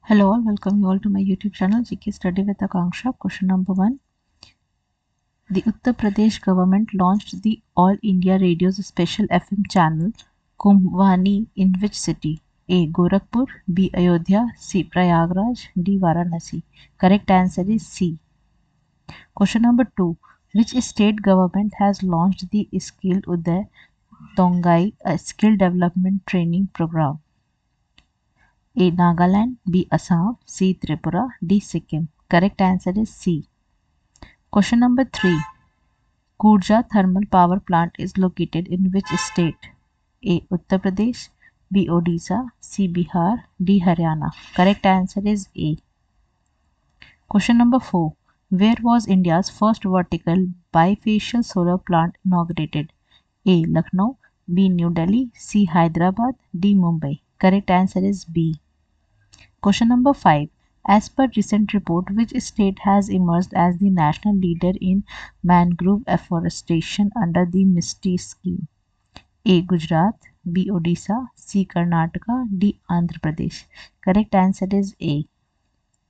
Hello all, welcome you all to my YouTube channel GK Study with Akanksha. Question number 1. The Uttar Pradesh government launched the All India Radio's special FM channel Kumbhwani in which city? A. Gorakhpur, B. Ayodhya, C. Prayagraj, D. Varanasi. Correct answer is C. Question number 2. Which state government has launched the Skill Uday Tongai, a skill development training program? A. Nagaland, B. Assam, C. Tripura, D. Sikkim. Correct answer is C. Question number 3. Gurja thermal power plant is located in which state? A. Uttar Pradesh, B. Odisha, C. Bihar, D. Haryana. Correct answer is A. Question number 4. Where was India's first vertical bifacial solar plant inaugurated? A. Lucknow, B. New Delhi, C. Hyderabad, D. Mumbai. Correct answer is B. Question number 5. As per recent report, which state has emerged as the national leader in mangrove afforestation under the MISTI scheme? A. Gujarat, B. Odisha, C. Karnataka, D. Andhra Pradesh. Correct answer is A.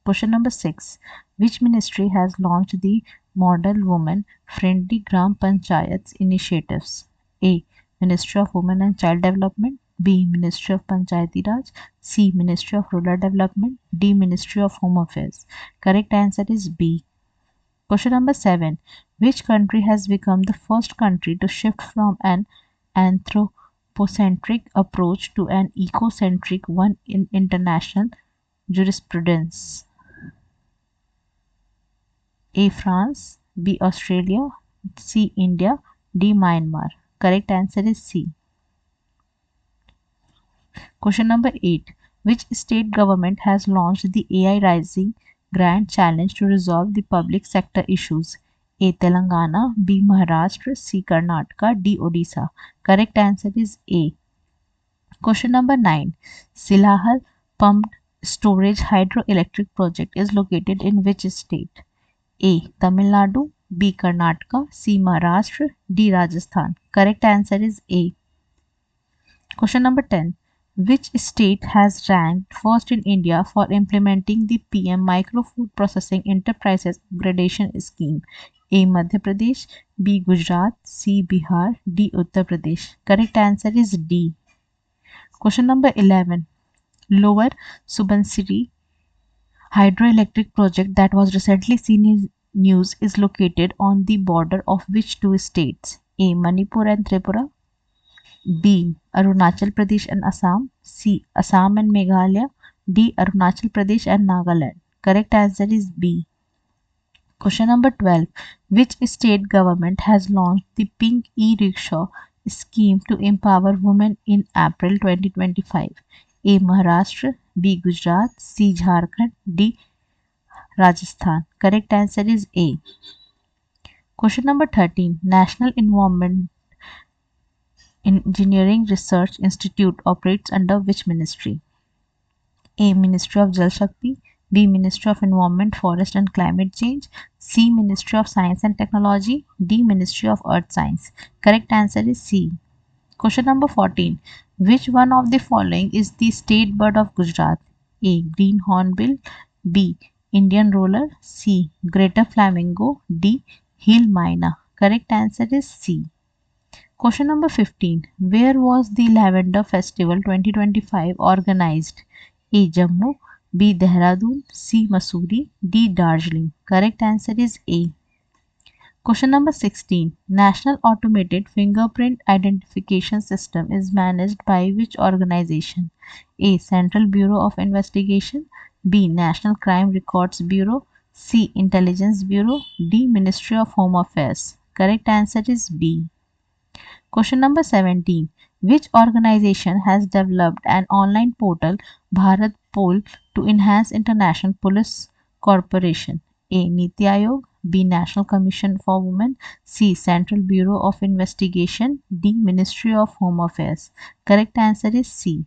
Question number 6. Which ministry has launched the Model Women Friendly Gram Panchayats initiatives? A. Ministry of Women and Child Development, B. Ministry of Panchayati Raj, C. Ministry of Rural Development, D. Ministry of Home Affairs. Correct answer is B. Question number 7. Which country has become the first country to shift from an anthropocentric approach to an ecocentric one in international jurisprudence? A. France, B. Australia, C. India, D. Myanmar. Correct answer is C. Question number 8. Which state government has launched the AI Rising Grant Challenge to resolve the public sector issues? A. Telangana, B. Maharashtra, C. Karnataka, D. Odisha. Correct answer is A. Question number 9. Silahar Pumped Storage Hydroelectric Project is located in which state? A. Tamil Nadu, B. Karnataka, C. Maharashtra, D. Rajasthan. Correct answer is A. Question number 10. Which state has ranked first in India for implementing the PM Micro Food Processing Enterprises Gradation Scheme? A. Madhya Pradesh, B. Gujarat, C. Bihar, D. Uttar Pradesh. Correct answer is D. Question number 11. Lower Subansiri hydroelectric project that was recently seen in news is located on the border of which two states? A. Manipur and Tripura, B. Arunachal Pradesh and Assam, C. Assam and Meghalaya, D. Arunachal Pradesh and Nagaland. Correct answer is B. Question number 12. Which state government has launched the Pink E-Rickshaw scheme to empower women in April 2025? A. Maharashtra, B. Gujarat, C. Jharkhand, D. Rajasthan. Correct answer is A. Question number 13. National Environment Engineering Research Institute operates under which ministry? A. Ministry of Jal Shakti, B. Ministry of Environment, Forest and Climate Change, C. Ministry of Science and Technology, D. Ministry of Earth Science. Correct answer is C. Question number 14. Which one of the following is the state bird of Gujarat? A. Green hornbill, B. Indian roller, C. Greater flamingo, D. Hill myna. Correct answer is C. Question number 15. Where was the Lavender Festival 2025 organized? A. Jammu, B. Dehradun, C. Mussoorie, D. Darjeeling. Correct answer is A. Question number 16. National Automated Fingerprint Identification System is managed by which organization? A. Central Bureau of Investigation, B. National Crime Records Bureau, C. Intelligence Bureau, D. Ministry of Home Affairs. Correct answer is B. Question number 17. Which organization has developed an online portal Bharat Poll to enhance international police cooperation? A. Niti Aayog, B. National Commission for Women, C. Central Bureau of Investigation, D. Ministry of Home Affairs. Correct answer is C.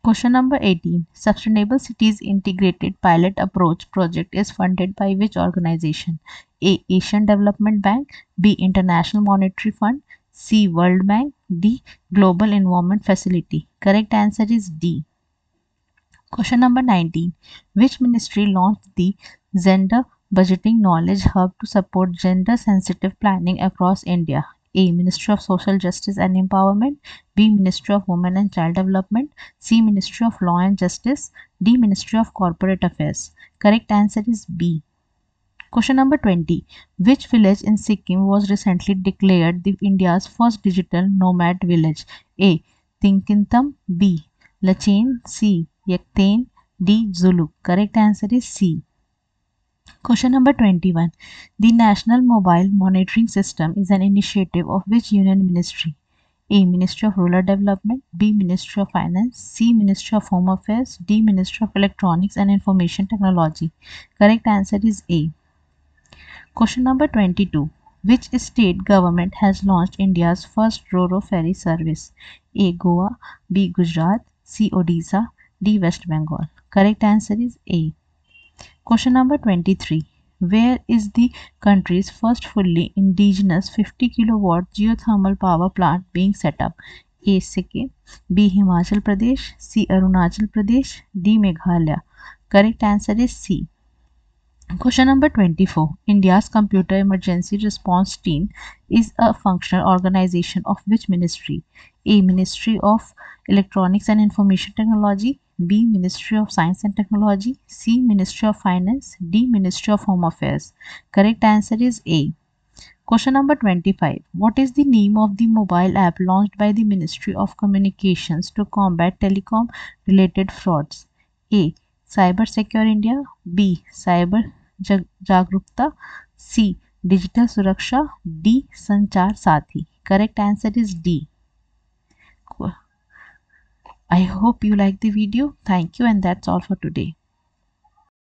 Question number 18. Sustainable Cities Integrated Pilot Approach project is funded by which organization? A. Asian Development Bank, B. International Monetary Fund, C. World Bank, D. Global Environment Facility. Correct answer is D. Question number 19. Which ministry launched the Gender Budgeting Knowledge Hub to support gender sensitive planning across India? A. Ministry of Social Justice and Empowerment. B. Ministry of Women and Child Development. C. Ministry of Law and Justice. D. Ministry of Corporate Affairs. Correct answer is B. Question number 20. Which village in Sikkim was recently declared the India's first digital nomad village? A. Tinkintham. B. Lachain. C. Yaktain. D. Zulu. Correct answer is C. Question number 21. The National Mobile Monitoring System is an initiative of which union ministry? A. Ministry of Rural Development. B. Ministry of Finance. C. Ministry of Home Affairs. D. Ministry of Electronics and Information Technology. Correct answer is A. Question number 22. Which state government has launched India's first Ro-Ro ferry service? A. Goa. B. Gujarat. C. Odisha. D. West Bengal. Correct answer is A. Question number 23. Where is the country's first fully indigenous 50 kilowatt geothermal power plant being set up? A. Sikkim. B. Himachal Pradesh. C. Arunachal Pradesh. D. Meghalaya. Correct answer is C. Question number 24. India's Computer Emergency Response Team is a functional organization of which ministry? A. Ministry of Electronics and Information Technology. B. Ministry of Science and Technology. C. Ministry of Finance. D. Ministry of Home Affairs. Correct answer is A. Question number 25. What is the name of the mobile app launched by the Ministry of Communications to combat telecom related frauds? A. Cyber Secure India. B. Cyber Jagrukta. C. Digital Suraksha. D. Sanchar Sathi. Correct answer is D. I hope you like the video. Thank you, and that's all for today.